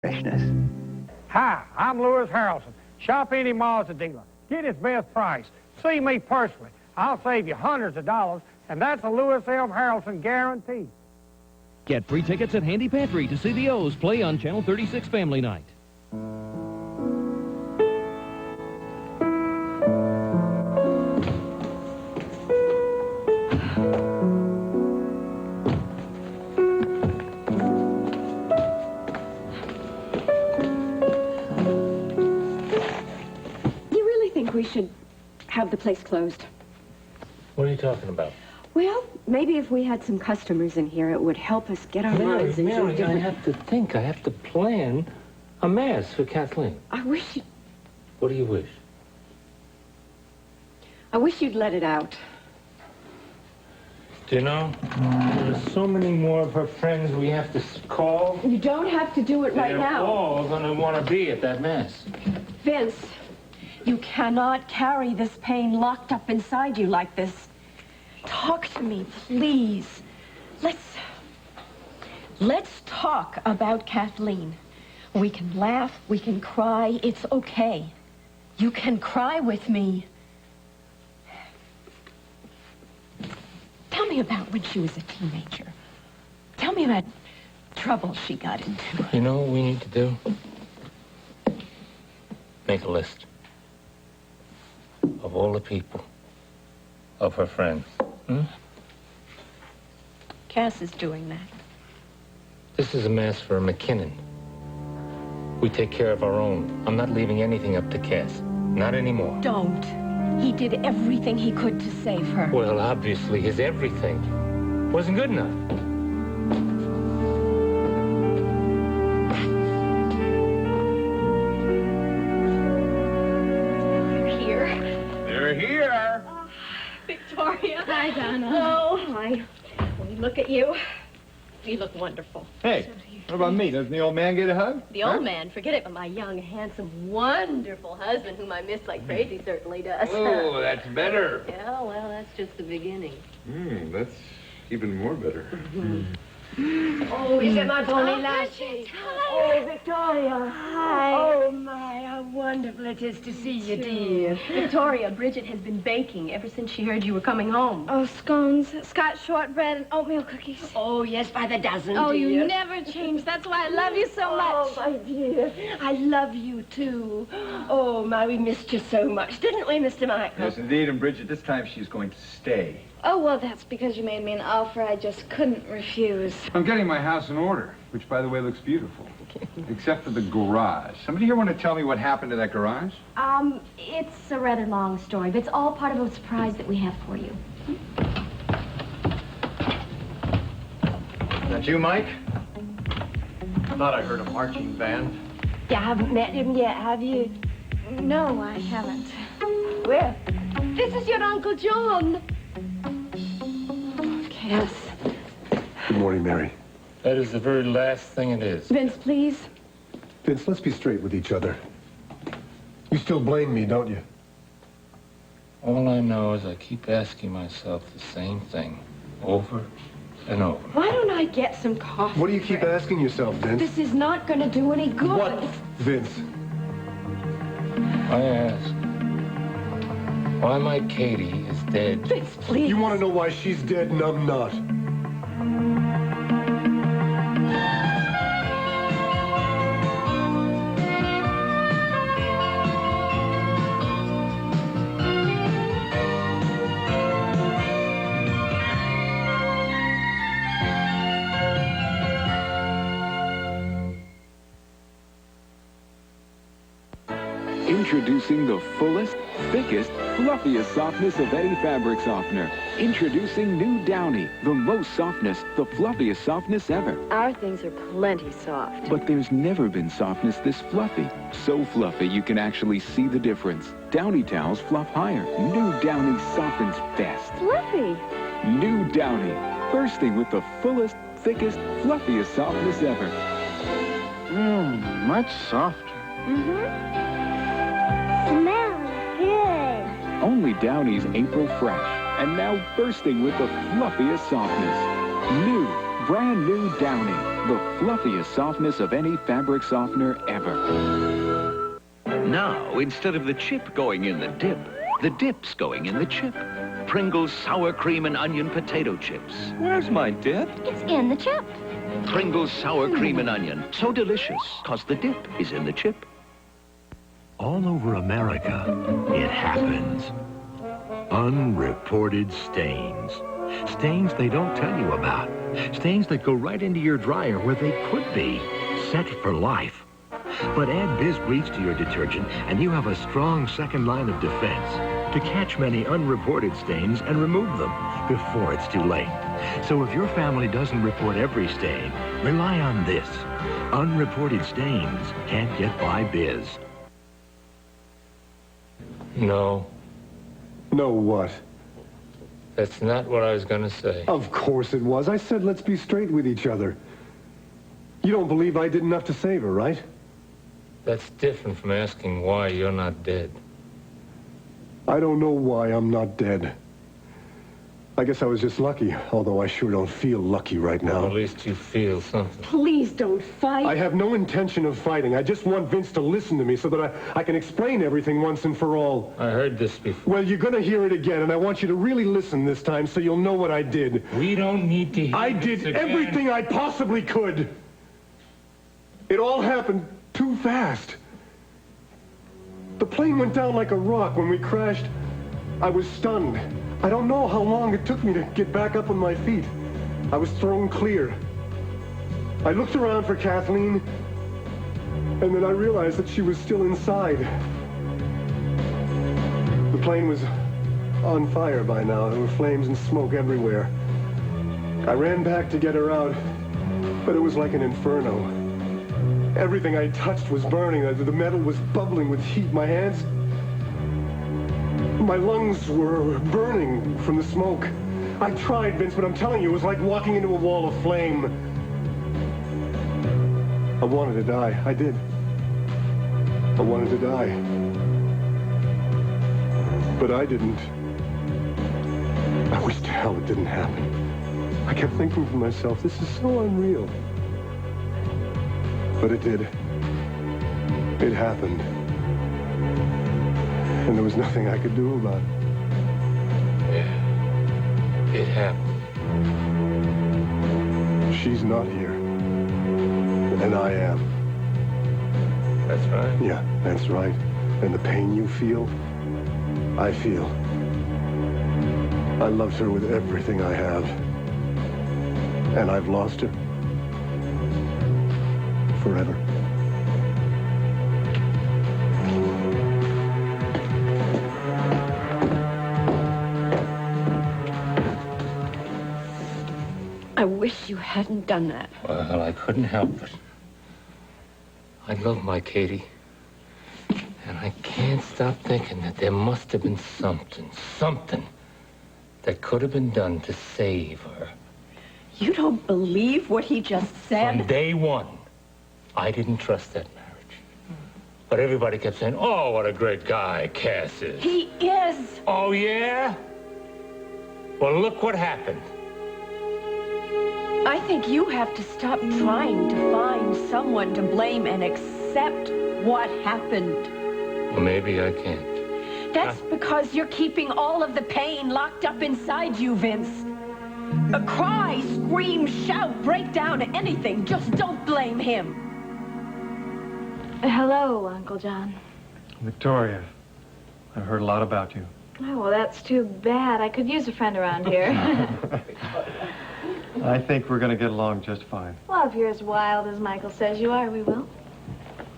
freshness. Hi, I'm Lewis Harrelson. Shop any Mazda dealer. Get his best price. See me personally. I'll save you hundreds of dollars, and that's a Lewis L. Harrelson guarantee. Get free tickets at Handy Pantry to see the O's play on Channel 36 Family Night. We should have the place closed. What are you talking about? Well, maybe if we had some customers in here, it would help us get our minds into Mary, different... I have to think. I have to plan a mass for Kathleen. I wish you... What do you wish? I wish you'd let it out. Do you know, there are so many more of her friends we have to call. You don't have to do it right now. They're all going to want to be at that mass. Vince, you cannot carry this pain locked up inside you like this. Talk to me, please. Let's talk about Kathleen. We can laugh, we can cry, it's okay. You can cry with me. Tell me about when she was a teenager. Tell me about trouble she got into. You know what we need to do? Make a list of all the people, of her friends. Cass is doing that. This is a mass for a McKinnon. We take care of our own. I'm not leaving anything up to Cass. Not anymore. Don't. He did everything he could to save her. Well, obviously, his everything wasn't good enough. They're here. Victoria. Hi, Donna. Oh, hi. When you look at you, you look wonderful. Hey, what about me? Doesn't the old man get a hug? The old man, forget it, but my young, handsome, wonderful husband, whom I miss like crazy, certainly does. Oh, that's better. Yeah, well, that's just the beginning. That's even more better. Oh, is it my pony Lassie? Oh, Victoria. Hi. Oh, my, how wonderful it is to see you, dear. Victoria, Bridget has been baking ever since she heard you were coming home. Oh, scones, Scotch shortbread, and oatmeal cookies. Oh, yes, by the dozen, Oh, dear. you never change. That's why I love you so much. Oh, my dear. I love you, too. Oh, my, we missed you so much, didn't we, Mr. Michael? Yes, indeed, and Bridget, this time she's going to stay. Oh, well, that's because you made me an offer I just couldn't refuse. I'm getting my house in order, which, by the way, looks beautiful. Except for the garage. Somebody here want to tell me what happened to that garage? It's a rather long story, but it's all part of a surprise that we have for you. That you, Mike? Thought I heard a marching band. You haven't met him yet, have you? No, I haven't. Where? This is your Uncle John. Cass. Good morning, Mary. That is the very last thing it is. Vince, please. Vince, let's be straight with each other. You still blame me, don't you? All I know is I keep asking myself the same thing over and over. Why don't I get some coffee? What do you keep asking yourself, Vince? This is not going to do any good. What, Vince? I ask why my Katie is dead. Vince, please. You want to know why she's dead and I'm not? Introducing the fullest, thickest, fluffiest softness of any fabric softener. Introducing new Downy, the most softness, the fluffiest softness ever. Our things are plenty soft. But there's never been softness this fluffy. So fluffy you can actually see the difference. Downy towels fluff higher. New Downy softens best. Fluffy. New Downy, bursting with the fullest, thickest, fluffiest softness ever. Much softer. Smells good. Only Downy's April Fresh, and now bursting with the fluffiest softness. New brand new Downy, the fluffiest softness of any fabric softener ever. Now, instead of the chip going in the dip's going in the chip. Pringles sour cream and onion potato chips. Where's my dip? It's in the chip. Pringles sour cream and onion. So delicious, 'cause the dip is in the chip. All over America, it happens. Unreported stains. Stains they don't tell you about. Stains that go right into your dryer where they could be. Set for life. But add Biz Bleach to your detergent, and you have a strong second line of defense to catch many unreported stains and remove them before it's too late. So if your family doesn't report every stain, rely on this. Unreported stains can't get by Biz. No. No what? That's not what I was going to say. Of course it was. I said let's be straight with each other. You don't believe I did enough to save her, right? That's different from asking why you're not dead. I don't know why I'm not dead. I guess I was just lucky, although I sure don't feel lucky right now. Well, at least you feel something. Please don't fight. I have no intention of fighting. I just want Vince to listen to me so that I can explain everything once and for all. I heard this before. Well, you're going to hear it again, and I want you to really listen this time so you'll know what I did. We don't need to hear I this did again. everything I possibly could. It all happened too fast. The plane went down like a rock. When we crashed, I was stunned. I don't know how long it took me to get back up on my feet. I was thrown clear. I looked around for Kathleen, and then I realized that she was still inside. The plane was on fire by now. There were flames and smoke everywhere. I ran back to get her out, but it was like an inferno. Everything I touched was burning. The metal was bubbling with heat. My hands... My lungs were burning from the smoke. I tried, Vince, but I'm telling you, it was like walking into a wall of flame. I wanted to die. I did. I wanted to die. But I didn't. I wish to hell it didn't happen. I kept thinking to myself, this is so unreal. But it did. It happened. And there was nothing I could do about it. Yeah. It happened. She's not here. And I am. That's right. Yeah, that's right. And the pain you feel, I feel. I loved her with everything I have. And I've lost her. Forever. I wish you hadn't done that. Well, I couldn't help it. I love my Katie. And I can't stop thinking that there must have been something that could have been done to save her. You don't believe what he just said? From day one, I didn't trust that marriage. But everybody kept saying, oh, what a great guy Cass is. He is. Oh, yeah? Well, look what happened. I think you have to stop trying to find someone to blame and accept what happened. Well, maybe I can't. That's because you're keeping all of the pain locked up inside you, Vince. Cry, scream, shout, break down, anything. Just don't blame him. Hello, Uncle John. Victoria, I've heard a lot about you. Oh, well, that's too bad. I could use a friend around here. I think we're going to get along just fine. Well, if you're as wild as Michael says you are, we will.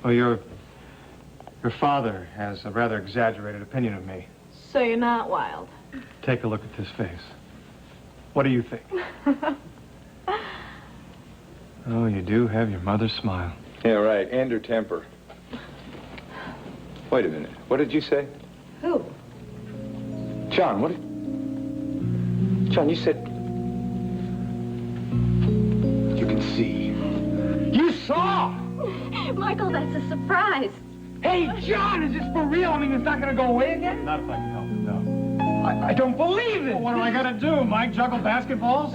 Well, your father has a rather exaggerated opinion of me. So you're not wild. Take a look at this face. What do you think? Oh, you do have your mother's smile. Yeah, right. And her temper. Wait a minute. What did you say? Who? John, what did... John, you said... You can see. You saw! Michael, that's a surprise. Hey, John, is this for real? I mean, it's not going to go away again? Not if I can help it, no. I don't believe it. Well, what am I going to do, Mike? Juggle basketballs?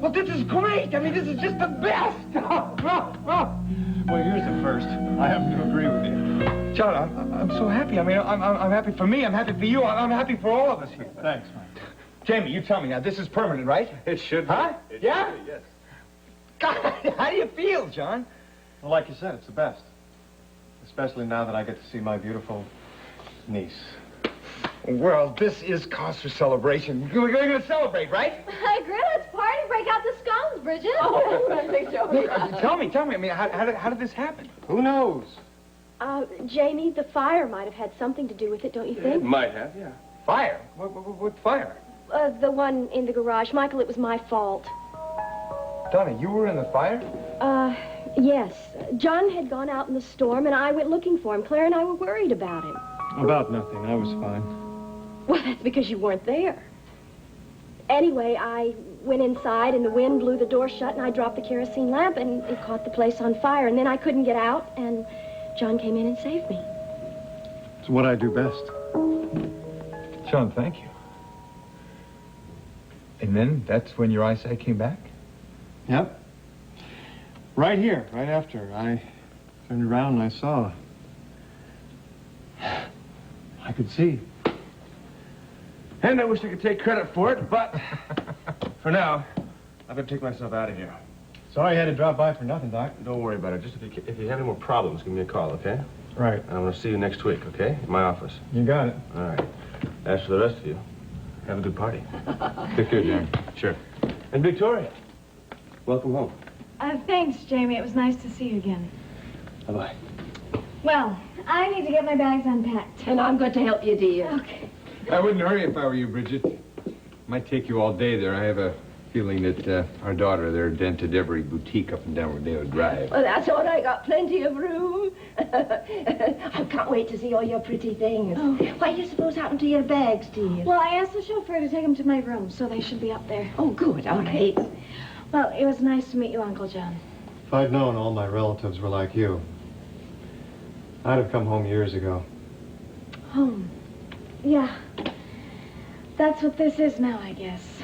Well, this is great. I mean, this is just the best. Well, here's the first. I happen to agree with you. John, I'm so happy. I mean, I'm happy for me. I'm happy for you. I'm happy for all of us here. Thanks, Mike. Jamie, you tell me now. This is permanent, right? It should be. Huh? It Yeah? should be, yes. God, how do you feel, John? Well, like you said, it's the best. Especially now that I get to see my beautiful niece. Well, this is cause for celebration. We're going to celebrate, right? I agree. Let's party. Break out the scones, Bridget. Oh, that's a joke. Tell me. I mean, how did this happen? Who knows? Jamie, the fire might have had something to do with it, don't you think? It might have, yeah. Fire? What fire? The one in the garage. Michael, it was my fault. Donna, you were in the fire? Yes. John had gone out in the storm, and I went looking for him. Claire and I were worried about him. About nothing. I was fine. Well, that's because you weren't there. Anyway, I went inside, and the wind blew the door shut, and I dropped the kerosene lamp, and it caught the place on fire. And then I couldn't get out, and John came in and saved me. It's what I do best. John, thank you. And then that's when your eyesight came back? Yep. Right here, right after. I turned around and I saw. I could see. And I wish I could take credit for it, but for now, I'm going to take myself out of here. Sorry I had to drop by for nothing, Doc. Don't worry about it. Just if you have any more problems, give me a call, okay? Right. I want to see you next week, okay? In my office. You got it. All right. As for the rest of you, have a good party. Take care, Jamie. Sure. And Victoria, welcome home. Thanks, Jamie. It was nice to see you again. Bye-bye. Well, I need to get my bags unpacked. And I'm going to help you, dear. Okay. I wouldn't hurry if I were you, Bridget. Might take you all day there. I have a feeling that our daughter there dented every boutique up and down Rodeo Drive. Well, that's all right. Got plenty of room. I can't wait to see all your pretty things. Oh. What do you suppose happened to your bags, dear? Well, I asked the chauffeur to take them to my room, so they should be up there. Oh, good. All right. Well, it was nice to meet you, Uncle John. If I'd known all my relatives were like you, I'd have come home years ago. Home. Yeah. That's what this is now, I guess.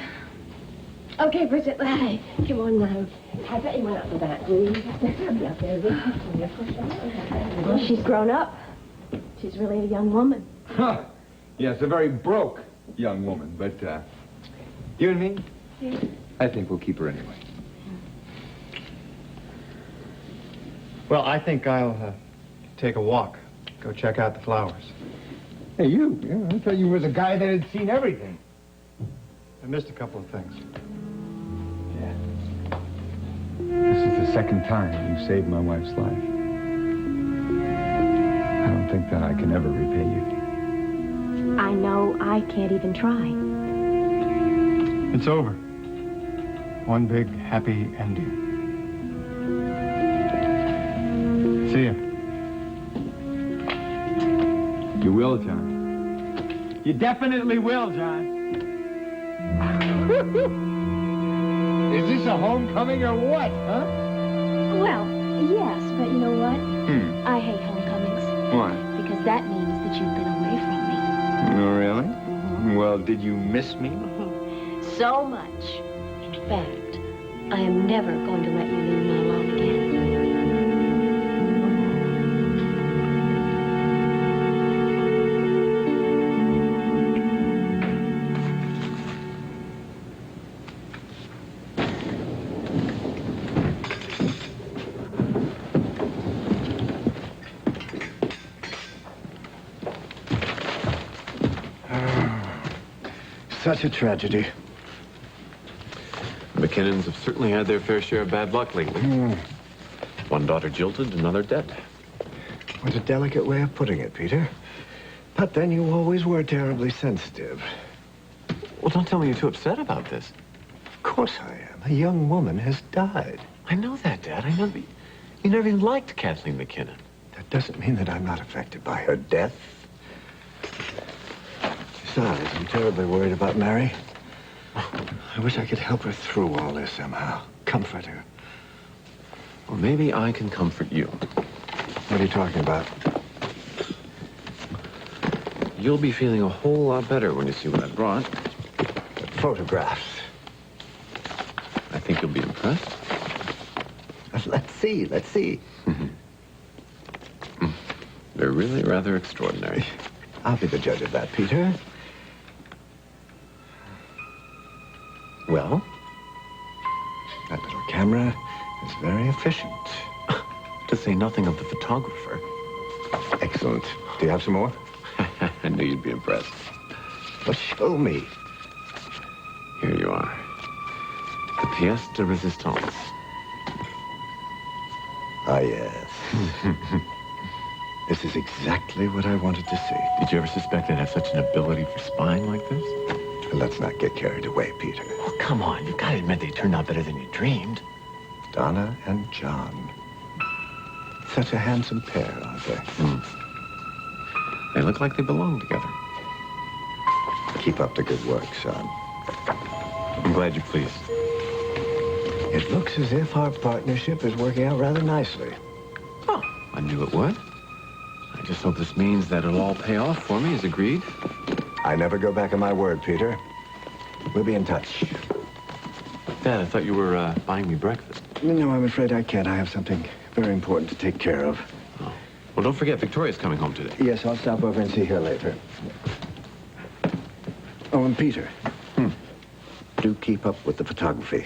Okay, Bridget, let's... Hey, come on now. I bet you went up the back room. Up there. Well, she's grown up. She's really a young woman. Huh. Yes, a very broke young woman, but you and me, Yeah. I think we'll keep her anyway. Well, I think I'll take a walk. Go check out the flowers. Hey, you. Yeah, I thought you were the guy that had seen everything. I missed a couple of things. Yeah. This is the second time you saved my wife's life. I don't think that I can ever repay you. I know I can't even try. It's over. One big happy ending. See ya. You will, John. You definitely will, John. Is this a homecoming or what, huh? Well, yes, but you know what? I hate homecomings. Why? Because that means that you've been away from me. Oh, really? Well, did you miss me? So much. In fact, I am never going to let you leave me alone again. Such a tragedy. The McKinnons have certainly had their fair share of bad luck lately. One daughter jilted, another dead. What a delicate way of putting it, Peter. But then you always were terribly sensitive. Well, don't tell me you're too upset about this. Of course I am. A young woman has died. I know that, Dad. I know that you never even liked Kathleen McKinnon. That doesn't mean that I'm not affected by her death. Besides, I'm terribly worried about Mary. I wish I could help her through all this somehow. Comfort her. Well, maybe I can comfort you. What are you talking about? You'll be feeling a whole lot better when you see what I brought. Photographs. I think you'll be impressed. Let's see, let's see. They're really rather extraordinary. I'll be the judge of that, Peter. Well, that little camera is very efficient. To say nothing of the photographer. Excellent. Do you have some more? I knew you'd be impressed. Well, show me. Here you are. The pièce de résistance. Ah, yes. This is exactly what I wanted to see. Did you ever suspect I'd have such an ability for spying like this? Let's not get carried away, Peter. Oh, come on. You've got to admit they turned out better than you dreamed. Donna and John. Such a handsome pair, aren't they? They look like they belong together. Keep up the good work, son. I'm glad you're pleased. It looks as if our partnership is working out rather nicely. Oh, I knew it would. I just hope this means that it'll all pay off for me, as agreed. I never go back on my word, Peter. We'll be in touch. Dad, I thought you were buying me breakfast. No, I'm afraid I can't. I have something very important to take care of. Oh. Well, don't forget, Victoria's coming home today. Yes, I'll stop over and see her later. Oh, and Peter. Do keep up with the photography.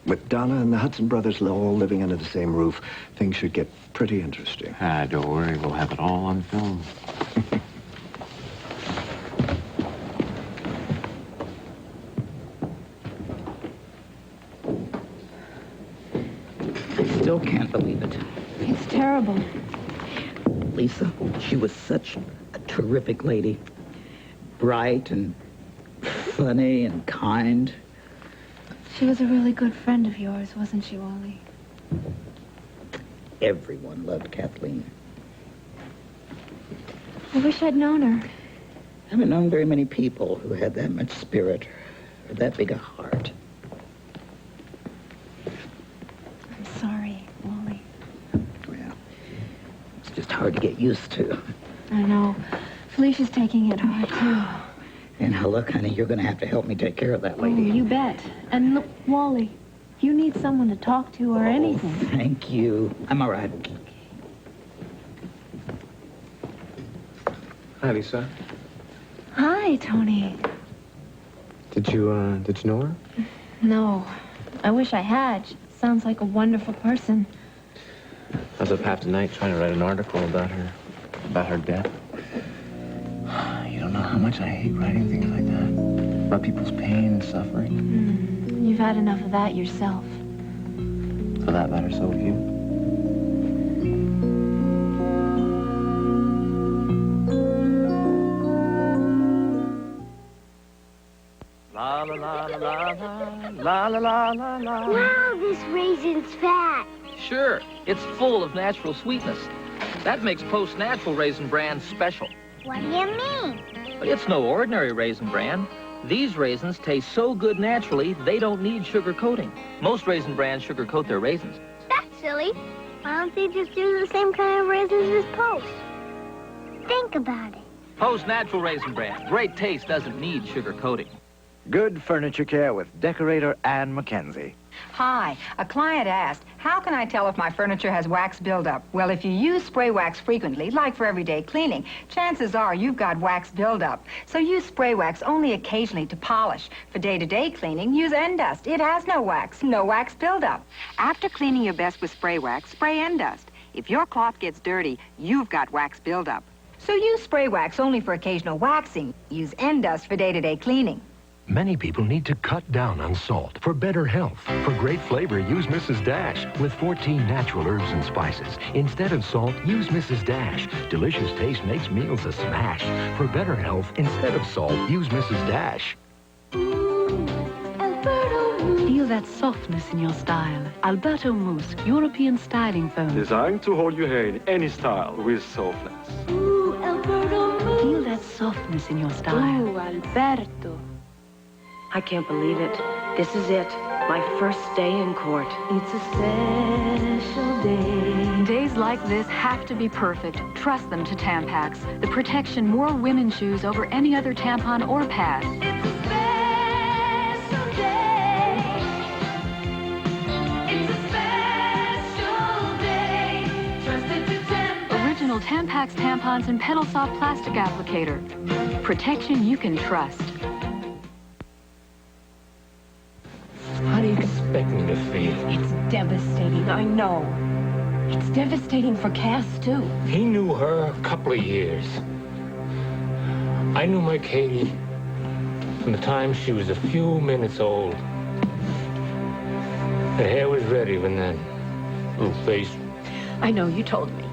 With Donna and the Hudson brothers all living under the same roof, things should get pretty interesting. Ah, don't worry. We'll have it all on film. Still can't believe it. It's terrible. Lisa, she was such a terrific lady. Bright and funny and kind. She was a really good friend of yours, wasn't she, Wally? Everyone loved Kathleen. I wish I'd known her. I haven't known very many people who had that much spirit or that big a heart. I'm sorry, Wally. Well, it's just hard to get used to. I know. Felicia's taking it hard, too. And now, look, honey, you're going to have to help me take care of that lady. Oh, you bet. And look, Wally, if you need someone to talk to or anything. Thank you. I'm all right. Hi, Lisa. Hi, Tony. Did you know her? No. I wish I had. She sounds like a wonderful person. I was up half the night trying to write an article about her death. You don't know how much I hate writing things like that. About people's pain and suffering. You've had enough of that yourself. For that matter, so have you. La la la la la la la la la la. Wow, this raisin's fat. Sure, it's full of natural sweetness. That makes Post Natural Raisin Bran special. What do you mean? But it's no ordinary Raisin Bran. These raisins taste so good naturally, they don't need sugar coating. Most Raisin Brands sugar coat their raisins. That's silly. Why don't they just use the same kind of raisins as Post? Think about it. Post Natural Raisin Bran. Great taste doesn't need sugar coating. Good furniture care with decorator Ann McKenzie. Hi. A client asked, how can I tell if my furniture has wax buildup? Well, if you use spray wax frequently, like for everyday cleaning, chances are you've got wax buildup. So use spray wax only occasionally to polish. For day-to-day cleaning, use Endust. It has no wax buildup. After cleaning your best with spray wax, spray Endust. If your cloth gets dirty, you've got wax buildup. So use spray wax only for occasional waxing. Use Endust for day-to-day cleaning. Many people need to cut down on salt for better health. For great flavor, use Mrs. Dash with 14 natural herbs and spices. Instead of salt, use Mrs. Dash. Delicious taste makes meals a smash. For better health, instead of salt, use Mrs. Dash. Feel that softness in your style. Alberto Mousse, European styling foam. Designed to hold your hair in any style with softness. Ooh, Alberto Mousse. Feel that softness in your style. Ooh, Alberto. I can't believe it. This is it. My first day in court. It's a special day. Days like this have to be perfect. Trust them to Tampax. The protection more women choose over any other tampon or pad. It's a special day. original Tampax tampons and Pedal Soft plastic applicator. Protection you can trust. How do you expect me to feel? It's devastating, I know. It's devastating for Cass, too. He knew her a couple of years. I knew my Katie from the time she was a few minutes old. Her hair was ready when that little face... I know, you told me.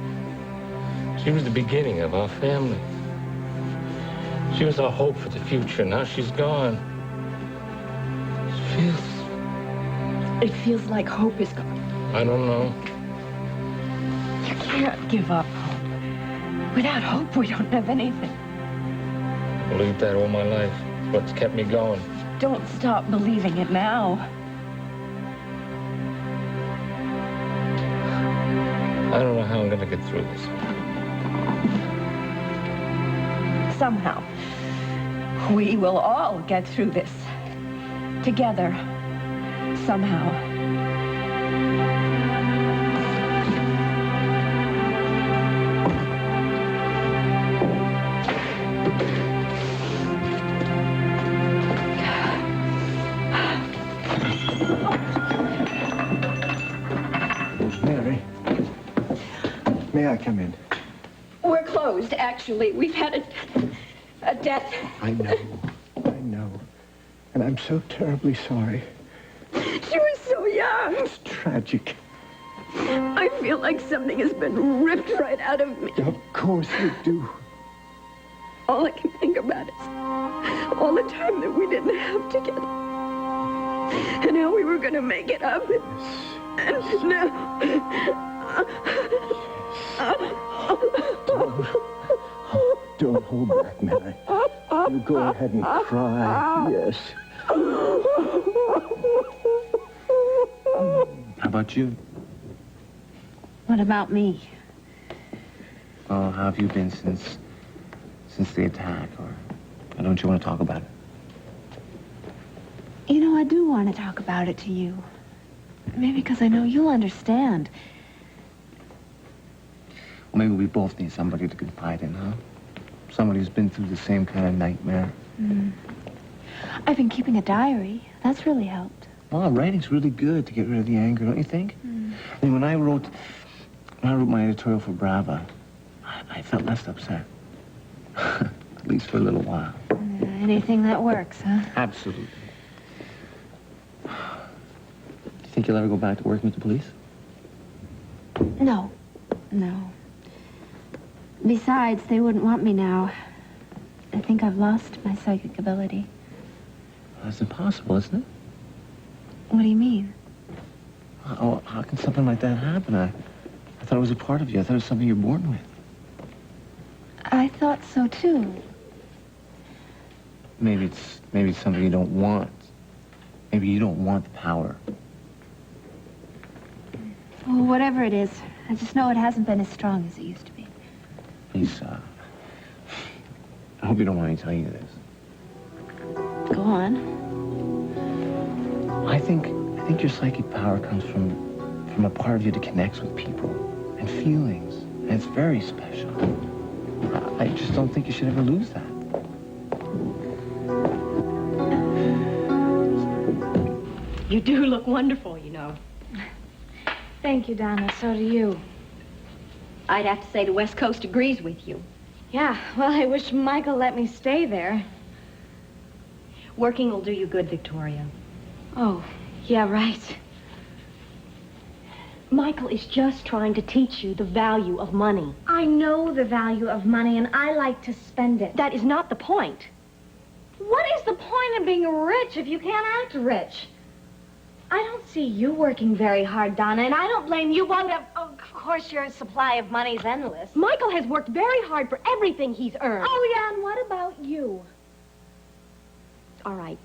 She was the beginning of our family. She was our hope for the future. Now she's gone. It feels like hope is gone. I don't know. You can't give up hope. Without hope, we don't have anything. I believed that all my life. It's what's kept me going. Don't stop believing it now. I don't know how I'm gonna get through this. Somehow, we will all get through this. Together. Somehow. Mary, may I come in? We're closed, actually. We've had a death. I know. And I'm so terribly sorry. She was so young. It's tragic. I feel like something has been ripped right out of me. Of course you do. All I can think about is all the time that we didn't have together. And how we were going to make it up. And now... Don't hold back, Mary. You go ahead and cry. Yes. How about you? What about me? Well, how have you been since the attack? Or don't you want to talk about it? You know, I do want to talk about it to you. Maybe because I know you'll understand. Well, maybe we both need somebody to confide in, huh? Somebody who's been through the same kind of nightmare. I've been keeping a diary. That's really helped. Well, writing's really good to get rid of the anger, don't you think? I mean, when I wrote my editorial for Brava, I felt less upset. At least for a little while. Anything that works, huh? Absolutely. Do you think you'll ever go back to working with the police? No. Besides, they wouldn't want me now. I think I've lost my psychic ability. That's impossible, isn't it? What do you mean? Oh, how can something like that happen? I thought it was a part of you. I thought it was something you're born with. I thought so, too. Maybe it's something you don't want. Maybe you don't want the power. Well, whatever it is, I just know it hasn't been as strong as it used to be. Please, I hope you don't mind me telling you this. Go on. I think your psychic power comes from a part of you that connects with people and feelings. And it's very special. I just don't think you should ever lose that. You do look wonderful, you know. Thank you, Donna. So do you. I'd have to say the West Coast agrees with you. Yeah, well, I wish Michael let me stay there. Working will do you good, Victoria. Oh, yeah, right. Michael is just trying to teach you the value of money. I know the value of money, and I like to spend it. That is not the point. What is the point of being rich if you can't act rich? I don't see you working very hard, Donna, and I don't blame you. Well, of course, your supply of money's endless. Michael has worked very hard for everything he's earned. Oh, yeah, and what about you? All right.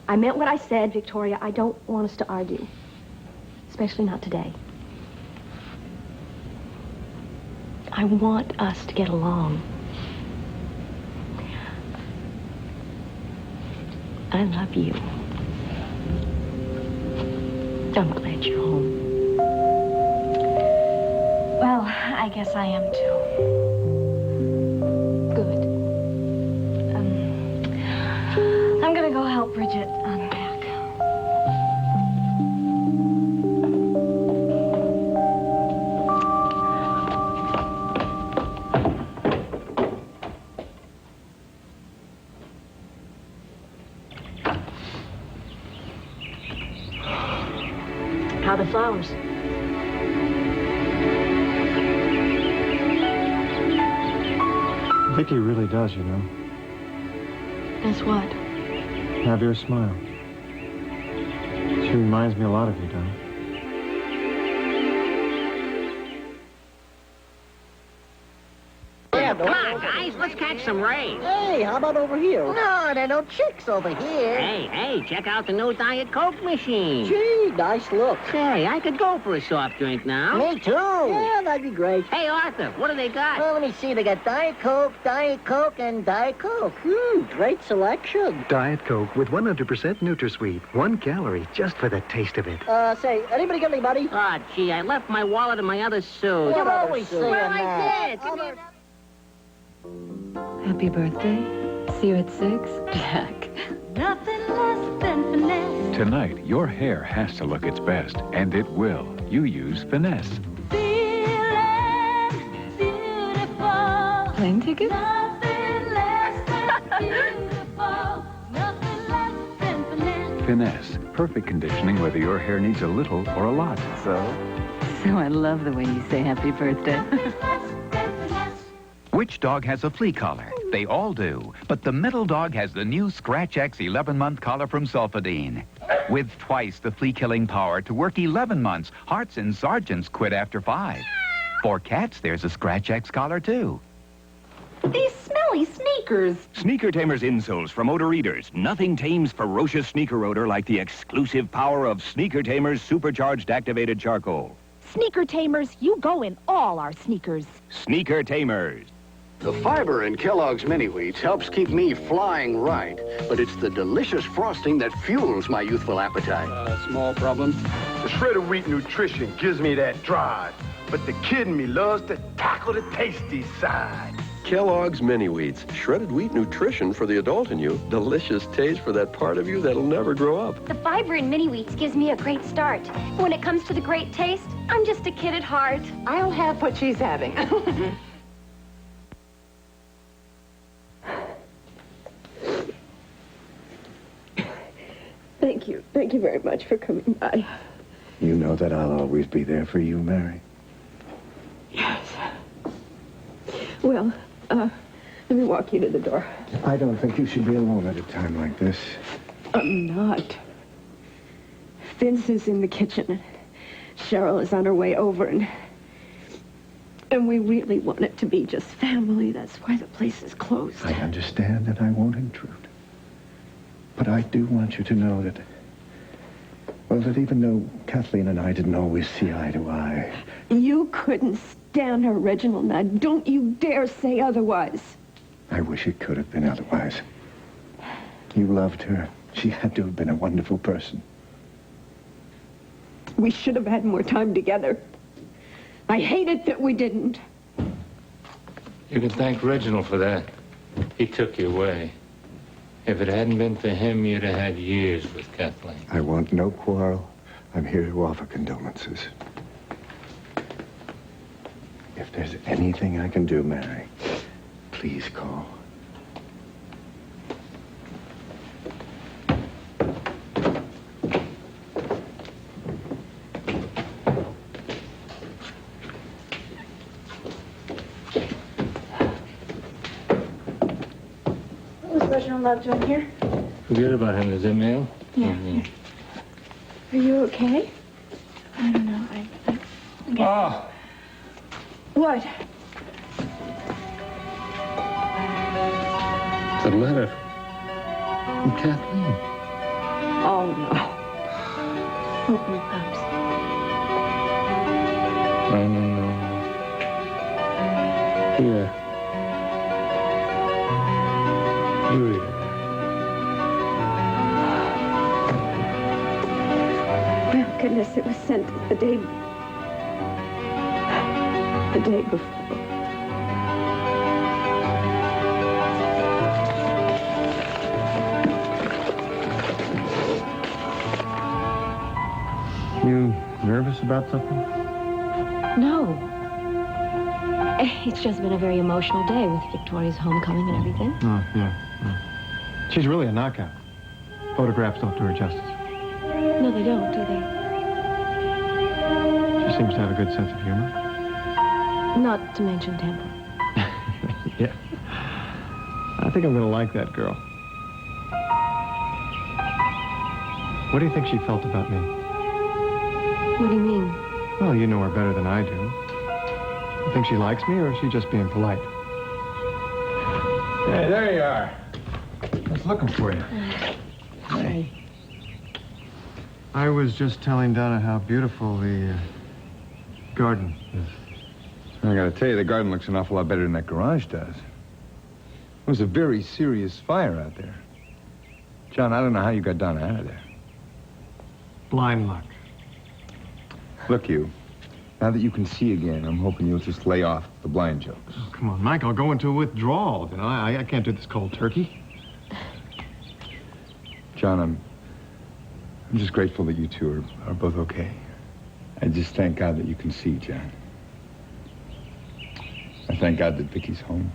I meant what I said, Victoria. I don't want us to argue. Especially not today. I want us to get along. I love you. I'm glad you're home. Well, I guess I am too. Good. I'm gonna go help Bridget unpack. How are the flowers? Vicky really does, you know. Guess what? Have your smile. She reminds me a lot of you, Don. Come on, guys, let's catch some rays. Hey, how about over here? No, there are no chicks over here. Hey, check out the new Diet Coke machine. Gee, nice look. Say, I could go for a soft drink now. Me too. Yeah, that'd be great. Hey, Arthur, what do they got? Well, let me see. They got Diet Coke, and Diet Coke. Great selection. Diet Coke with 100% NutraSweet. 1 calorie just for the taste of it. Say, anybody got any money? Oh, gee, I left my wallet in my other suit. You're always saying Well, I that. did. Come here. Happy birthday. See you at 6, Jack. Nothing less than finesse. Tonight, your hair has to look its best, and it will. You use Finesse. Feeling beautiful. Plane ticket? Nothing less than beautiful. Nothing less than finesse. Finesse. Perfect conditioning whether your hair needs a little or a lot. So I love the way you say happy birthday. Which dog has a flea collar? They all do. But the middle dog has the new Scratch X 11-month collar from Sulfadine. With twice the flea-killing power to work 11 months, Hearts and Sergeants quit after 5. For cats, there's a Scratch X collar, too. These smelly sneakers. Sneaker Tamer's insoles from odor eaters. Nothing tames ferocious sneaker odor like the exclusive power of Sneaker Tamer's supercharged activated charcoal. Sneaker Tamers, you go in all our sneakers. Sneaker Tamers. The fiber in Kellogg's Mini Wheats helps keep me flying right, but it's the delicious frosting that fuels my youthful appetite. Small problem. The shredded wheat nutrition gives me that drive, but the kid in me loves to tackle the tasty side. Kellogg's Mini Wheats. Shredded wheat nutrition for the adult in you. Delicious taste for that part of you that'll never grow up. The fiber in mini wheats gives me a great start. When it comes to the great taste, I'm just a kid at heart. I'll have what she's having. Thank you. Thank you very much for coming by. you know that I'll always be there for you, Mary. Yes. Well, let me walk you to the door. I don't think you should be alone at a time like this. I'm not. Vince is in the kitchen. Cheryl is on her way over, and we really want it to be just family. That's why the place is closed. I understand that I won't intrude. But I do want you to know that, well, that even though Kathleen and I didn't always see eye to eye... You couldn't stand her, Reginald. Now, don't you dare say otherwise. I wish it could have been otherwise. You loved her. She had to have been a wonderful person. We should have had more time together. I hate it that we didn't. You can thank Reginald for that. He took you away. If it hadn't been for him, you'd have had years with Kathleen. I want no quarrel. I'm here to offer condolences. If there's anything I can do, Mary, please call. Reginald Lovejoy in here? Forget about him. Is it mail? Yeah. Are you okay? I don't know. Oh. What? The letter from Kathleen. Oh, no. Open it, Pops. No. Here. You read it. Well, goodness, it was sent the day day before. You nervous about something? No. It's just been a very emotional day with Victoria's homecoming and everything. Oh, yeah. She's really a knockout. Photographs don't do her justice. No, they don't, do they? She seems to have a good sense of humor. Not to mention temper. Yeah. I think I'm going to like that girl. What do you think she felt about me? What do you mean? Well, you know her better than I do. You think she likes me, or is she just being polite? Hey, there you are. I was looking for you. Sorry. I was just telling Donna how beautiful the garden is. I gotta tell you, the garden looks an awful lot better than that garage does. It was a very serious fire out there. John, I don't know how you got Donna out of there. Blind luck. Look, you. Now that you can see again, I'm hoping you'll just lay off the blind jokes. Oh, come on, Mike, I'll go into a withdrawal. You know, I can't do this cold turkey. John, I'm just grateful that you two are both okay. I just thank God that you can see, John. I thank God that Vicky's home.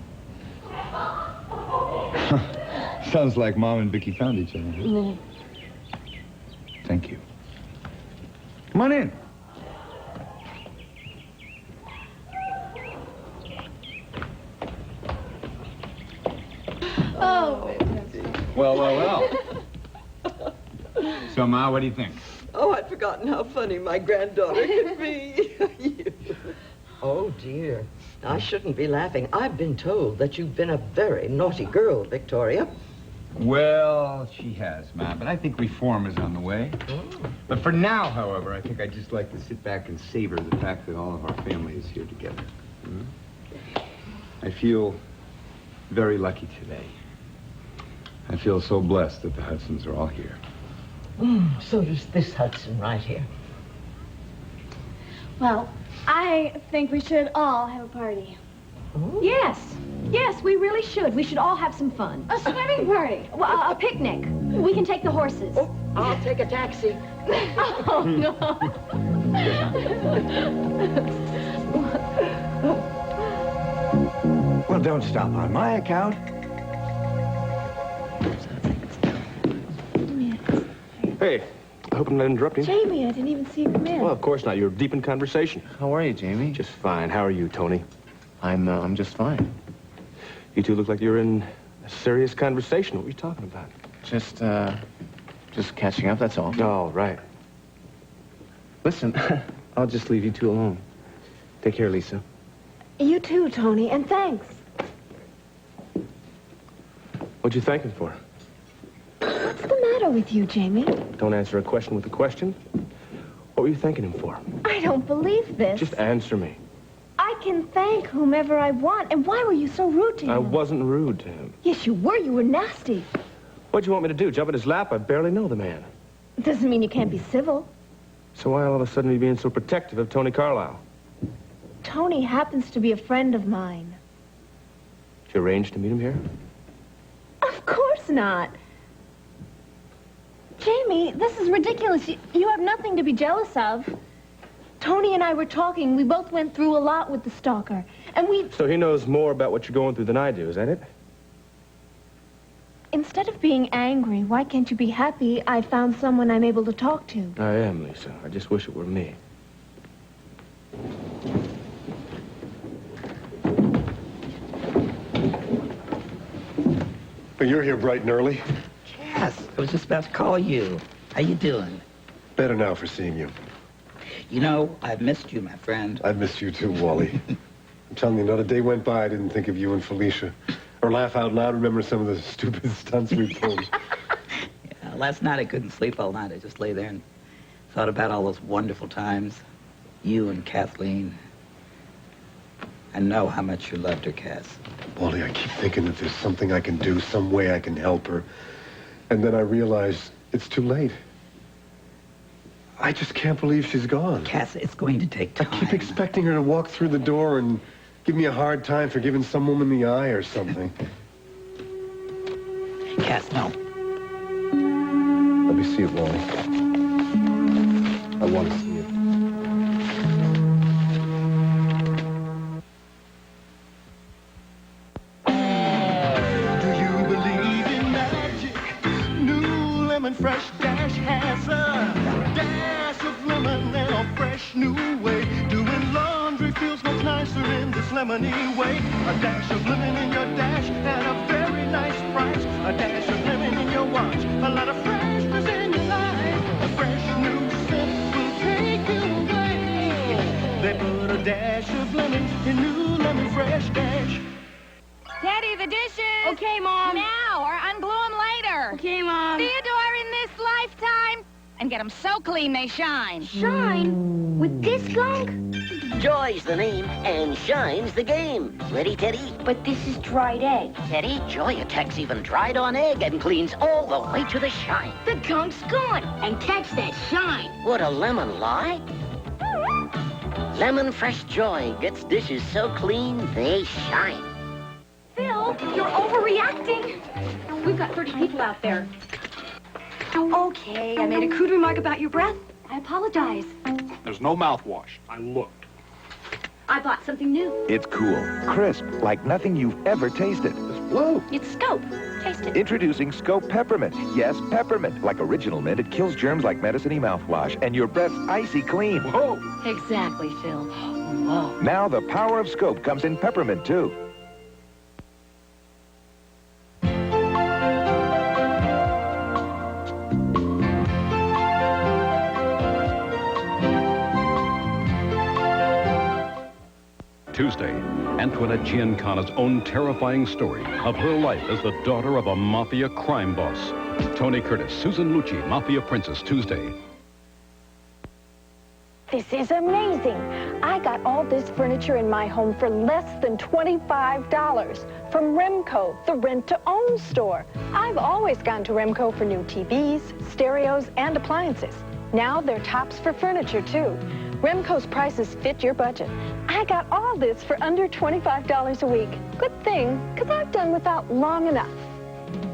Sounds like Mom and Vicky found each other. No. Thank you. Come on in. Oh. Well. So, Ma, what do you think? Oh, I'd forgotten how funny my granddaughter could be. Oh, dear. I shouldn't be laughing. I've been told that you've been a very naughty girl, Victoria. Well, she has, Ma, but I think reform is on the way. Oh. But for now, however, I think I'd just like to sit back and savor the fact that all of our family is here together. I feel very lucky today. I feel so blessed that the Hudsons are all here. So does this Hudson right here. Well, I think we should all have a party. Oh. Yes, we really should. We should all have some fun. A swimming party. Well, a picnic. We can take the horses. Oh, I'll take a taxi. Oh, no. Well, don't stop on my account. Hey, I hope I'm not interrupting. Jamie, I didn't even see you come in. Well, of course not. You're deep in conversation. How are you, Jamie? Just fine. How are you, Tony? I'm just fine. You two look like you're in a serious conversation. What were you talking about? Just catching up, that's all. Oh, right. Listen, I'll just leave you two alone. Take care, Lisa. You too, Tony, and thanks. What'd you thank him for? What's the matter with you, Jamie? Don't answer a question with a question. What were you thanking him for? I don't believe this. Just answer me. I can thank whomever I want. And why were you so rude to him? I wasn't rude to him. Yes, you were. You were nasty. What'd you want me to do? Jump in his lap? I barely know the man. It doesn't mean you can't be civil. So why all of a sudden are you being so protective of Tony Carlisle? Tony happens to be a friend of mine. Did you arrange to meet him here? Of course not. Jamie, this is ridiculous. You have nothing to be jealous of. Tony and I were talking. We both went through a lot with the stalker. And we... So he knows more about what you're going through than I do, is that it? Instead of being angry, why can't you be happy I found someone I'm able to talk to? I am, Lisa. I just wish it were me. Well, you're here bright and early. Yes, I was just about to call you. How you doing? Better now for seeing you. You know, I've missed you, my friend. I've missed you too, Wally. I'm telling you, not a day went by I didn't think of you and Felicia. Or laugh out loud, remember some of the stupid stunts we pulled. Yeah, last night I couldn't sleep all night. I just lay there and thought about all those wonderful times. You and Kathleen. I know how much you loved her, Cass. Wally, I keep thinking that there's something I can do, some way I can help her. And then I realize it's too late. I just can't believe she's gone. Cass, it's going to take time. I keep expecting her to walk through the door and give me a hard time for giving some woman the eye or something. Cass, no. Let me see it, Wally. I want to see it. Do you believe in magic? New lemon fresh dash has a dash of lemon and a fresh new way. Doing laundry feels much nicer in this lemony way. A dash of lemon in your dash and a very nice price. A dash of lemon in your watch. A lot of freshness in your life. A fresh new scent will take you away. They put a dash of lemon in new lemon fresh dash. Daddy, the dishes. Okay, Mom. Now, or unglue them later. Okay, Mom. Theodore, in this lifetime. And get them so clean they shine. Shine? With this gunk? Joy's the name, and shine's the game. Ready, Teddy? But this is dried egg. Teddy, Joy attacks even dried-on egg and cleans all the way to the shine. The gunk's gone. And catch that shine. Would a lemon lie? Lemon Fresh Joy gets dishes so clean they shine. Phil, you're overreacting. We've got 30 people out there. Okay, I made a crude remark about your breath. I apologize. There's no mouthwash. I looked. I bought something new. It's cool, crisp, like nothing you've ever tasted. Whoa! It's Scope. Taste it. Introducing Scope Peppermint. Yes, peppermint. Like original mint, it kills germs like medicine-y mouthwash, and your breath's icy clean. Whoa! Exactly, Phil. Whoa. Now the power of Scope comes in peppermint, too. Tuesday, Antoinette Giancana's own terrifying story of her life as the daughter of a mafia crime boss. Tony Curtis, Susan Lucci, Mafia Princess, Tuesday. This is amazing. I got all this furniture in my home for less than $25 from Remco, the rent-to-own store. I've always gone to Remco for new TVs, stereos, and appliances. Now they're tops for furniture, too. Remco's prices fit your budget. I got all this for under $25 a week. Good thing, because I've done without long enough.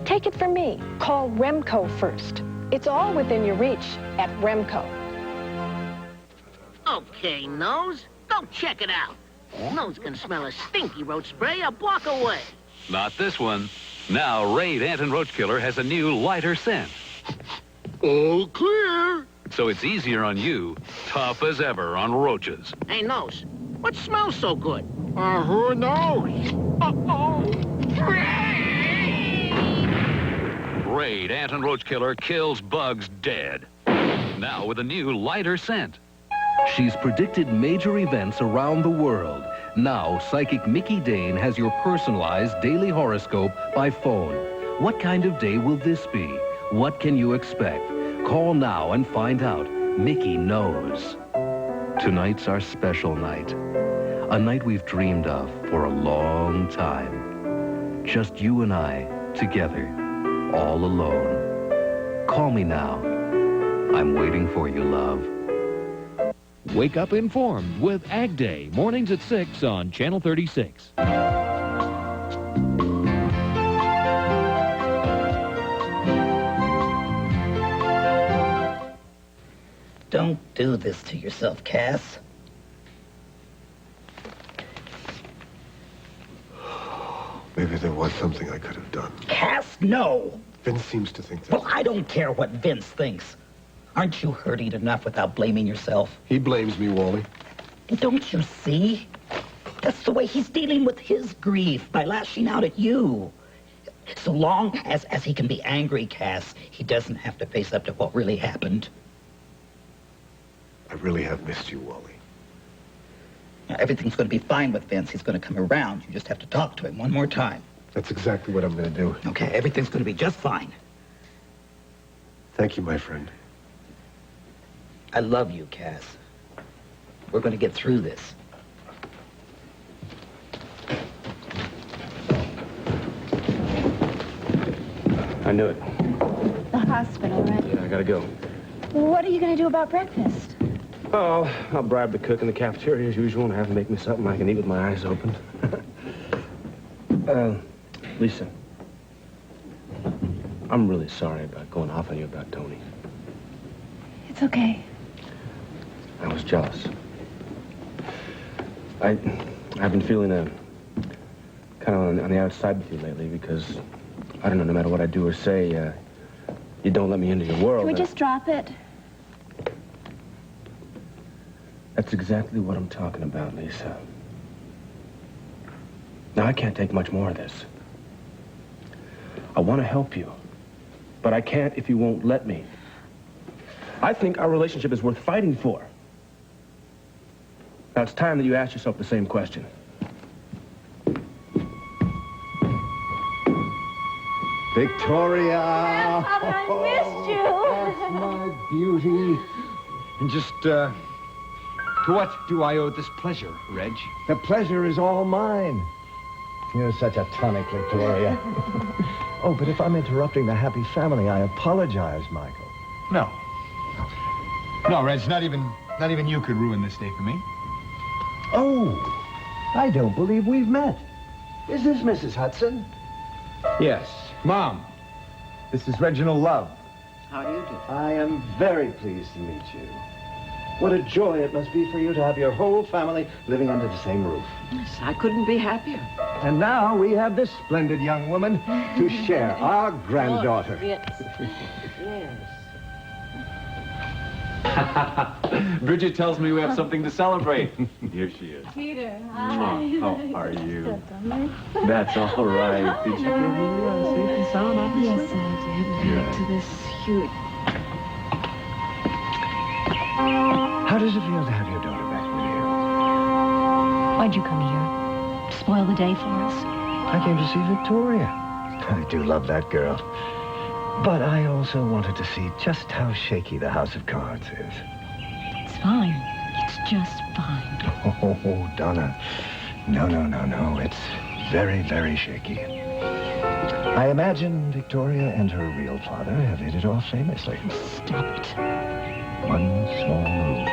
Take it from me. Call Remco first. It's all within your reach at Remco. Okay, Nose. Go check it out. Nose can smell a stinky roach spray a block away. Not this one. Now, Raid Ant and Roach Killer has a new lighter scent. All clear. So it's easier on you, tough as ever on roaches. Hey, Nose, what smells so good? Who knows? Uh-oh. Raid Ant and Roach Killer kills bugs dead. Now with a new lighter scent. She's predicted major events around the world. Now, psychic Mickey Dane has your personalized daily horoscope by phone. What kind of day will this be? What can you expect? Call now and find out. Mickey knows. Tonight's our special night. A night we've dreamed of for a long time. Just you and I, together, all alone. Call me now. I'm waiting for you, love. Wake up informed with Ag Day, mornings at 6 on Channel 36. Don't do this to yourself, Cass. Maybe there was something I could have done. Cass, no! Vince seems to think that. Well, I don't care what Vince thinks. Aren't you hurting enough without blaming yourself? He blames me, Wally. Don't you see? That's the way he's dealing with his grief, by lashing out at you. So long as he can be angry, Cass, he doesn't have to face up to what really happened. I really have missed you, Wally. Now, everything's going to be fine with Vince. He's going to come around. You just have to talk to him one more time. That's exactly what I'm going to do. Okay, everything's going to be just fine. Thank you, my friend. I love you, Cass. We're going to get through this. I knew it. The hospital, right? Yeah, I gotta go. What are you going to do about breakfast? Oh, I'll bribe the cook in the cafeteria as usual and have him make me something I can eat with my eyes open. Lisa, I'm really sorry about going off on you about Tony. It's okay. I was jealous. I've been feeling kind of on the outside with you lately because, I don't know, no matter what I do or say, you don't let me into your world. Can we just drop it? That's exactly what I'm talking about, Lisa. Now, I can't take much more of this. I want to help you, but I can't if you won't let me. I think our relationship is worth fighting for. Now, it's time that you ask yourself the same question. Victoria! I missed you. That's my beauty. And just, to what do I owe this pleasure, Reg? The pleasure is all mine. You're such a tonic, Victoria. Oh, but if I'm interrupting the happy family, I apologize, Michael. No. No, Reg, not even you could ruin this day for me. Oh, I don't believe we've met. Is this Mrs. Hudson? Yes. Mom, this is Reginald Love. How do you do? I am very pleased to meet you. What a joy it must be for you to have your whole family living under the same roof. Yes, I couldn't be happier. And now we have this splendid young woman to share our granddaughter. Yes. Yes. Bridget tells me we have something to celebrate. Here she is. Peter, hi. How are you? That's all right. Did you get me safe and sound, obviously? Yes, I did. Yeah. To this huge... How does it feel to have your daughter back with you? Why'd you come here? Spoil the day for us? I came to see Victoria. I do love that girl. But I also wanted to see just how shaky the House of Cards is. It's fine. It's just fine. Oh, Donna. No. It's very, very shaky. I imagine Victoria and her real father have hit it off famously. Stop it. One small move.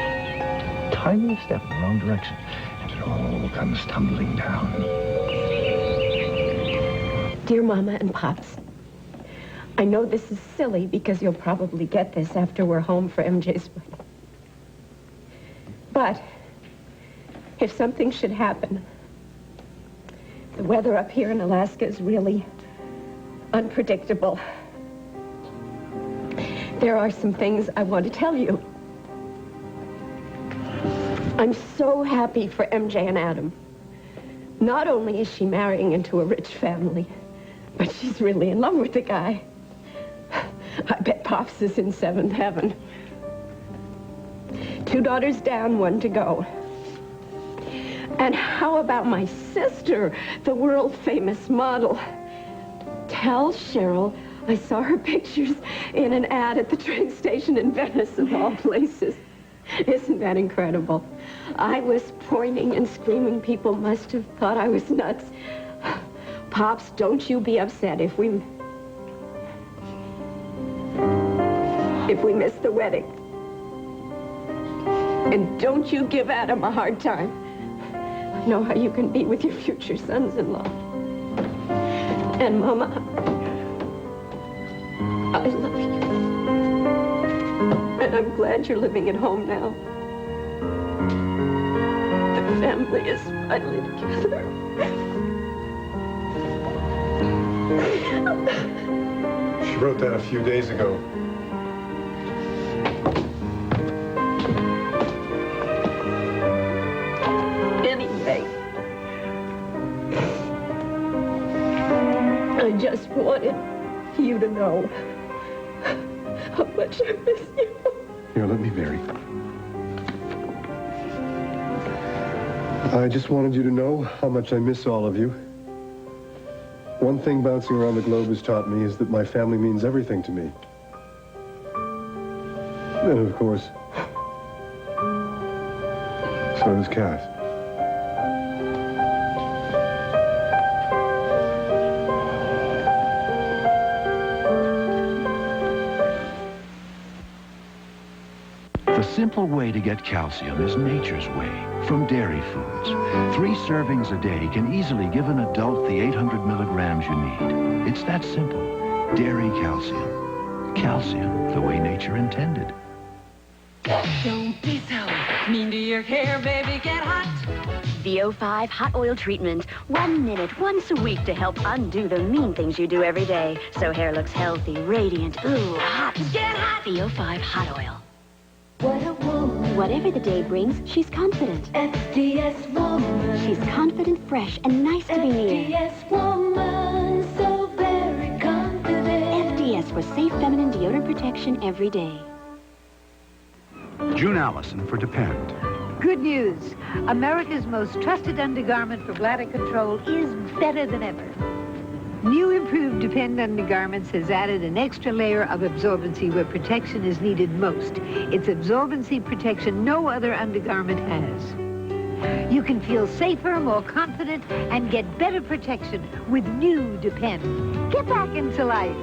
Tiny step in the wrong direction. And it all comes tumbling down. Dear Mama and Pops, I know this is silly because you'll probably get this after we're home for MJ's wedding. But if something should happen, the weather up here in Alaska is really unpredictable. There are some things I want to tell you. I'm so happy for MJ and Adam. Not only is she marrying into a rich family, but she's really in love with the guy. I bet Pops is in seventh heaven. 2 daughters down, 1 to go. And how about my sister, the world-famous model? Tell Cheryl I saw her pictures in an ad at the train station in Venice, of all places. Isn't that incredible? I was pointing and screaming. People must have thought I was nuts. Pops, don't you be upset if we miss the wedding. And don't you give Adam a hard time. I know how you can be with your future sons-in-law. And Mama, I love you. And I'm glad you're living at home now. The family is finally together. She wrote that a few days ago. Anyway, I just wanted you to know how much I miss you. Here, let me marry. I just wanted you to know how much I miss all of you. One thing bouncing around the globe has taught me is that my family means everything to me. And of course, so does Cass. simple way to get calcium is nature's way, from dairy foods. 3 servings a day can easily give an adult the 800 milligrams you need. It's that simple. Dairy calcium. Calcium the way nature intended. Don't be so mean to your hair, baby. Get hot. VO5 hot oil treatment. 1 minute once a week to help undo the mean things you do every day. So hair looks healthy, radiant, ooh, hot. Get hot. VO5 hot oil. What a woman. Whatever the day brings, she's confident. FDS woman. She's confident, fresh, and nice to be near. FDS woman, so very confident. FDS for safe feminine deodorant protection every day. June Allison for Depend. Good news. America's most trusted undergarment for bladder control is better than ever. New improved Depend undergarments has added an extra layer of absorbency where protection is needed most. It's absorbency protection no other undergarment has. You can feel safer, more confident, and get better protection with new Depend. Get back into life.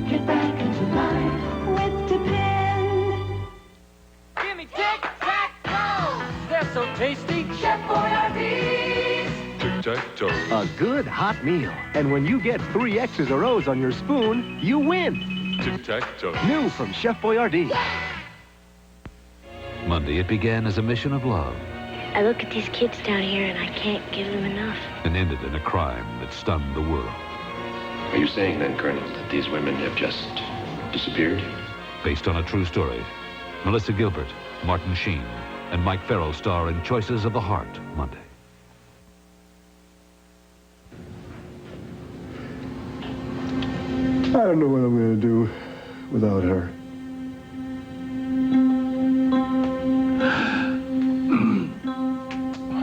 Get back into life with Depend. Give me tic-tac-toe. They're so tasty. Chef Boyardee's. Tic-tac-toe. A good hot meal. And when you get 3 X's or O's on your spoon, you win. Tic-tac-toe. New from Chef Boyardee. Monday, it began as a mission of love I look at these kids down here and I can't give them enough. and ended in a crime that stunned the world. Are you saying then, Colonel, that these women have just disappeared? Based on a true story, Melissa Gilbert, Martin Sheen, and Mike Farrell star in Choices of the Heart, Monday. I don't know what I'm going to do without her.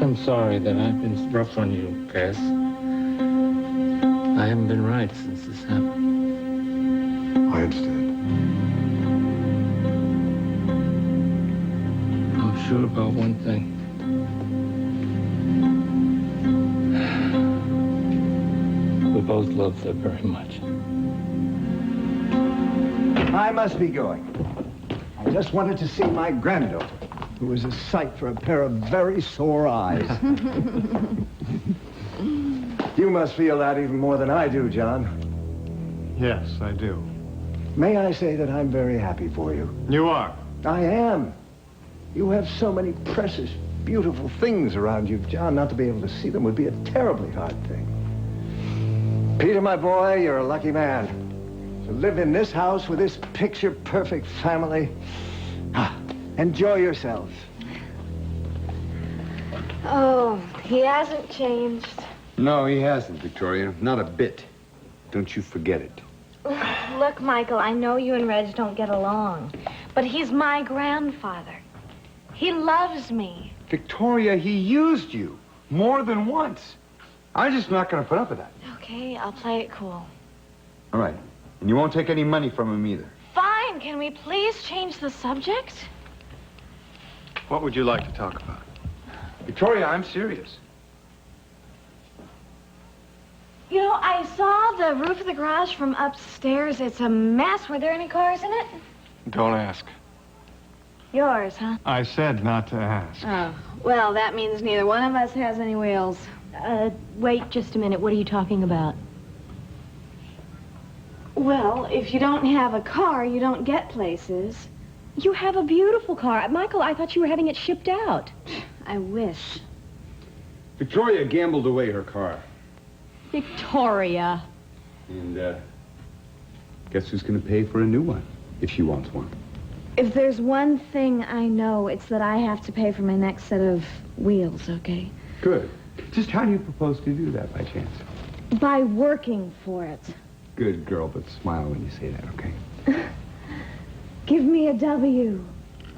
I'm sorry that I've been rough on you, Cass. I haven't been right since this happened. I understand. I'm sure about one thing. We both love her very much. I must be going. I just wanted to see my granddaughter, who is a sight for a pair of very sore eyes. You must feel that even more than I do, John. Yes, I do. May I say that I'm very happy for you? You are. I am. You have so many precious, beautiful things around you, John. Not to be able to see them would be a terribly hard thing. Peter, my boy, you're a lucky man. To live in this house with this picture-perfect family. Enjoy yourselves. Oh, he hasn't changed. No, he hasn't, Victoria. Not a bit. Don't you forget it. Look, Michael, I know you and Reg don't get along, but he's my grandfather. He loves me. Victoria, he used you more than once. I'm just not going to put up with that. Okay, I'll play it cool. All right. And you won't take any money from him either. Fine, can we please change the subject? What would you like to talk about? Victoria, I'm serious. You know, I saw the roof of the garage from upstairs. It's a mess. Were there any cars in it? Don't ask. Yours, huh? I said not to ask. Oh, well, that means neither one of us has any wheels. Wait just a minute. What are you talking about? Well, if you don't have a car, you don't get places. You have a beautiful car. Michael, I thought you were having it shipped out. I wish. Victoria gambled away her car. Victoria. And, guess who's going to pay for a new one, if she wants one? If there's one thing I know, it's that I have to pay for my next set of wheels, okay? Good. Just how do you propose to do that, by chance? By working for it. Good girl, but smile when you say that, okay? Give me a W.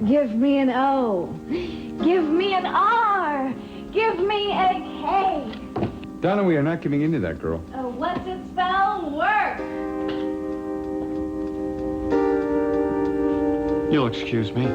Give me an O. Give me an R. Give me a K. Donna, we are not giving in to that girl. What's it spell? Work. You'll excuse me.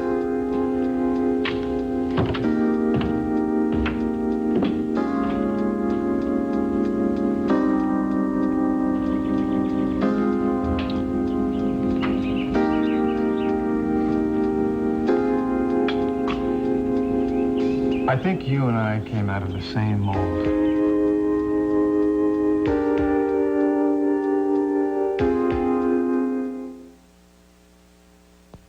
I think you and I came out of the same mold.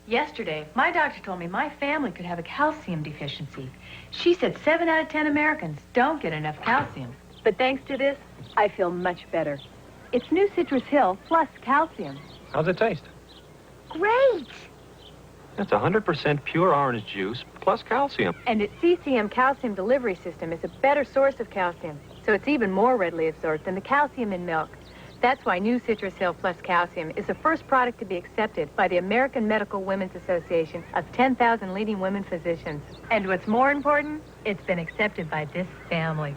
Yesterday, my doctor told me my family could have a calcium deficiency. She said 7 out of 10 Americans don't get enough calcium. But thanks to this, I feel much better. It's new Citrus Hill plus calcium. How's it taste? Great! It's 100% pure orange juice plus calcium. And its CCM calcium delivery system is a better source of calcium, so it's even more readily absorbed than the calcium in milk. That's why new Citrus Hill plus calcium is the first product to be accepted by the American Medical Women's Association of 10,000 leading women physicians. And what's more important, it's been accepted by this family.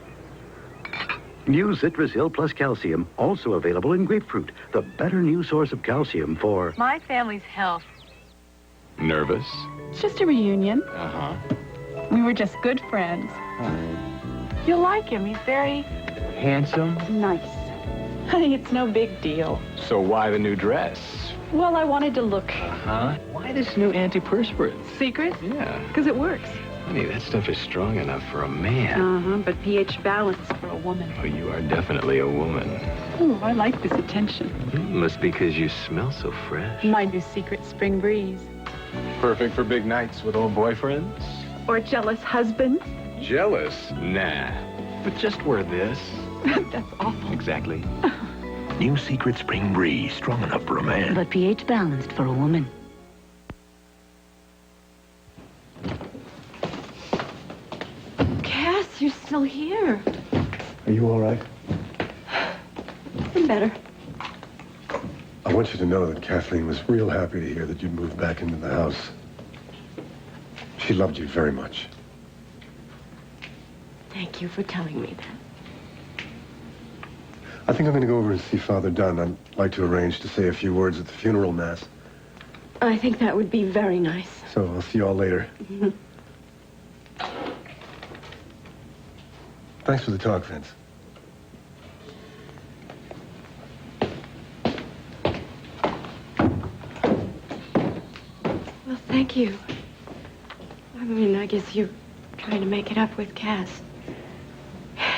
New Citrus Hill Plus Calcium, also available in grapefruit, the better new source of calcium for My family's health. Nervous? It's just a reunion. Uh-huh. We were just good friends. You'll like him. He's very Handsome? nice. Honey, it's no big deal. So why the new dress? Well, I wanted to look Huh? Why this new antiperspirant? secret. Yeah. Because it works. Honey, that stuff is strong enough for a man. Uh-huh, but pH balanced for a woman. Oh, you are definitely a woman. Oh, I like this attention. Must be because you smell so fresh. My new secret spring breeze. Perfect for big nights with old boyfriends. Or jealous husbands. Jealous? Nah. But just wear this. That's awful. Exactly. New Secret Spring Breeze, strong enough for a man. But pH balanced for a woman. Cass, you're still here. Are you all right? I'm better. I want you to know that Kathleen was real happy to hear that you'd moved back into the house. She loved you very much. Thank you for telling me that. I think I'm going to go over and see Father Dunn. I'd like to arrange to say a few words at the funeral mass. I think that would be very nice. So I'll see you all later. Thanks for the talk, Vince. Well, thank you. I mean, I guess you're trying to make it up with Cass.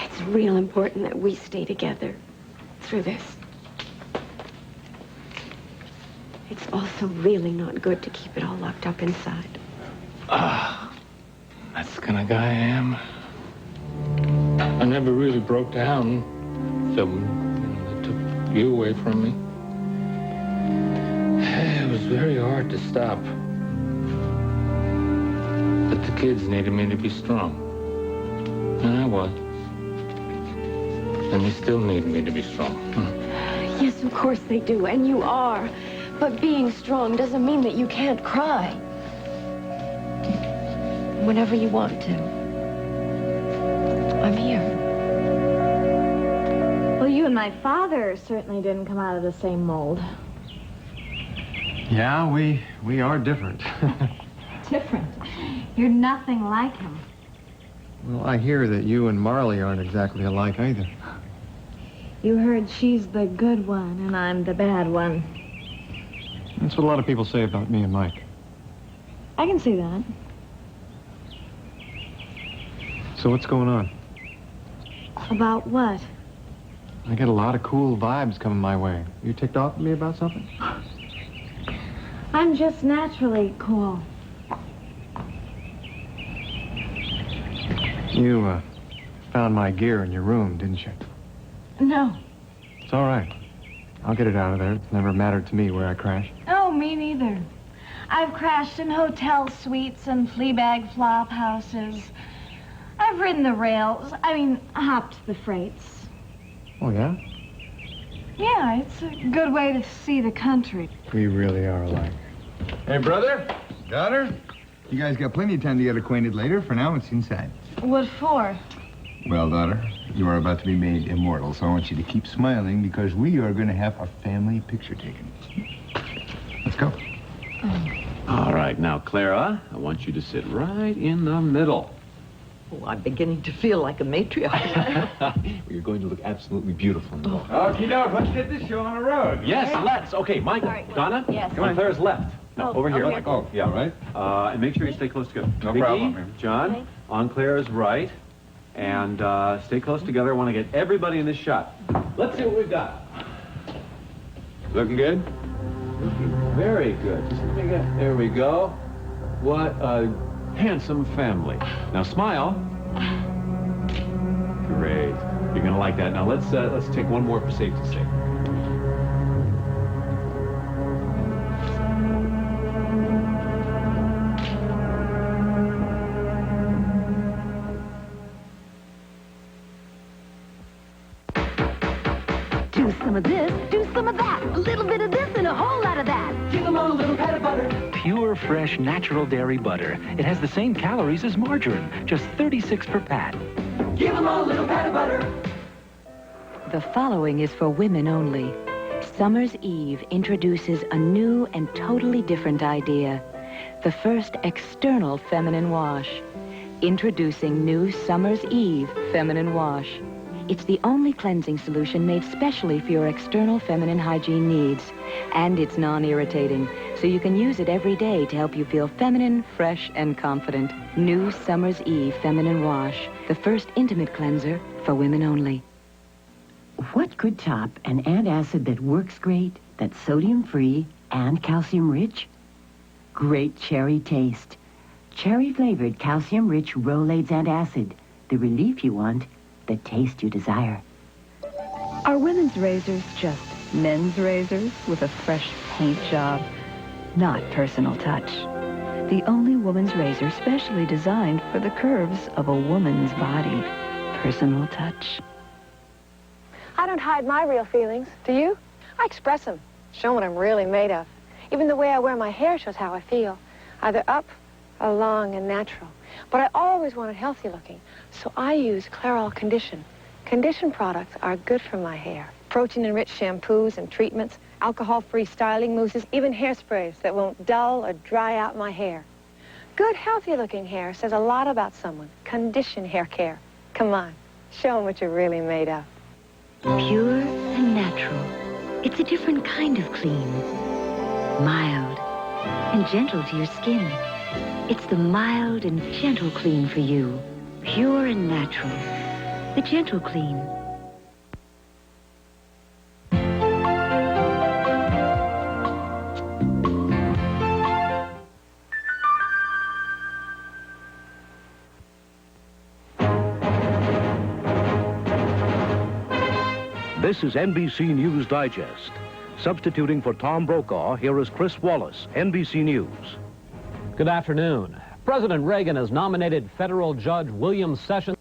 It's real important that we stay together through this. It's also really not good to keep it all locked up inside. That's the kind of guy I am. I never really broke down till they took you away from me. It was very hard to stop. But the kids needed me to be strong. And I was. And they still need me to be strong. Yes, of course they do, and you are. But being strong doesn't mean that you can't cry. Whenever you want to. I'm here. Well, you and my father certainly didn't come out of the same mold. Yeah, we are different. Different. You're nothing like him. Well, I hear that you and Marley aren't exactly alike either. You heard she's the good one and I'm the bad one. That's what a lot of people say about me and Mike. I can see that. So what's going on? About what? I get a lot of cool vibes coming my way. You ticked off at me about something? I'm just naturally cool. You, found my gear in your room, didn't you? No. It's all right. I'll get it out of there. It's never mattered to me where I crash. Oh, me neither. I've crashed in hotel suites and fleabag flop houses. I've ridden the rails. Hopped the freights. Oh, yeah? Yeah, it's a good way to see the country. We really are alike. Hey, brother, daughter, you guys got plenty of time to get acquainted later. For now, it's inside. What for? Well, daughter, you are about to be made immortal, so I want you to keep smiling because we are going to have a family picture taken. Let's go. All right, now, Clara, I want you to sit right in the middle. Oh, I'm beginning to feel like a matriarch. You're going to look absolutely beautiful. Okie doke, let's get this show on the road. Yes, let's. Okay, Michael, Donna, Yes. come on, Claire's left. No, over here. okay. Oh, yeah, right. And make sure you stay close together. No Vicky, problem. John, Okay. on Claire's right. And stay close together. I want to get everybody in this shot. Let's see what we've got. Looking good? Looking very good. Just let me get, there we go. What a handsome family. Now smile. Great. You're gonna like that. Now let's take one more for safety's sake. Do some of this, do some of that. A little bit of this and a whole lot of that. Give them all a little pat of butter. Pure, fresh, natural dairy butter. It has the same calories as margarine, just 36 per pat. Give them all a little pat of butter. The following is for women only. Summer's Eve introduces a new and totally different idea. The first external feminine wash. Introducing new Summer's Eve Feminine Wash. It's the only cleansing solution made specially for your external feminine hygiene needs. And it's non-irritating, so you can use it every day to help you feel feminine, fresh, and confident. New Summer's Eve Feminine Wash. The first intimate cleanser for women only. What could top an antacid that works great, that's sodium-free and calcium-rich? Great cherry taste. Cherry-flavored, calcium-rich Rolaids antacid. The relief you want, the taste you desire. Are women's razors just men's razors with a fresh paint job? Not personal touch. The only woman's razor specially designed for the curves of a woman's body. Personal touch. I don't hide my real feelings, do you? I express them, show what I'm really made of. Even the way I wear my hair shows how I feel, either up or long and natural. But I always wanted healthy looking, so I use Clairol Condition. Condition products are good for my hair. Protein-enriched shampoos and treatments, alcohol-free styling mousses, even hairsprays that won't dull or dry out my hair. Good, healthy-looking hair says a lot about someone. Condition hair care. Come on, show them what you're really made of. Pure and natural. It's a different kind of clean. Mild and gentle to your skin. It's the mild and gentle clean for you. Pure and natural. The gentle clean. This is NBC News Digest. Substituting for Tom Brokaw, here is Chris Wallace, NBC News. Good afternoon. President Reagan has nominated federal judge William Sessions